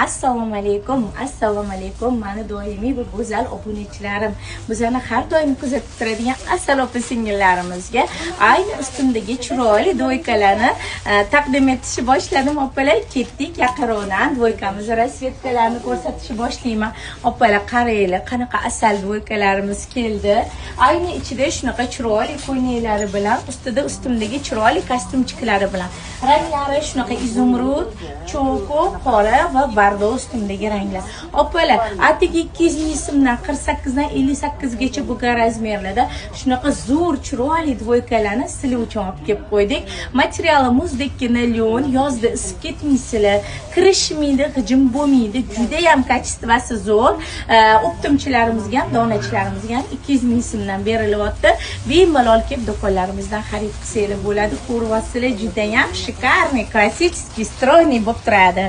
Assalomu alaykum. Mani doimiy va go'zal obunachilarim. Bizani har doim kuzatib turadigan asal opa singillarimizga ayni ustimdagi chiroyli doykalarni taqdim etishni boshladim opalar. Ketdik yaqinroqdan doykamiz rasvetkalarini ko'rsatishni boshlayman. Opalar qaranglar, qanaqa asal doykalarimiz keldi. Ayni ichida shunaqa chiroyli ko'ynaklari bilan, ustida ustimdagi chiroyli kostyumchiklari bilan. Ranglari shunaqa izumrud, cho'ko, qora va bardo ustimdagi ranglar. Opalar, atigi 200 ming so'mdan 48 dan 58 gacha bo'lgan razmerlarda shunaqa zo'r chiroyli dvoykalarni sizlar uchun olib kelib qo'ydik. Materiali muzdek nilon, yozda isib ketmaysizlar, kirishmaydi, g'ijim bo'lmaydi, juda ham kачествоsi zo'r. Optimchilarimizga ham, donachilarimizga ham 200 ming so'mdan berilyapti. Bemalol kelib do'konlarimizdan xarid qilsanglar bo'ladi. Ko'ryapsizlar, juda ham shikarniy, klassический, стройный bo'lib turadi.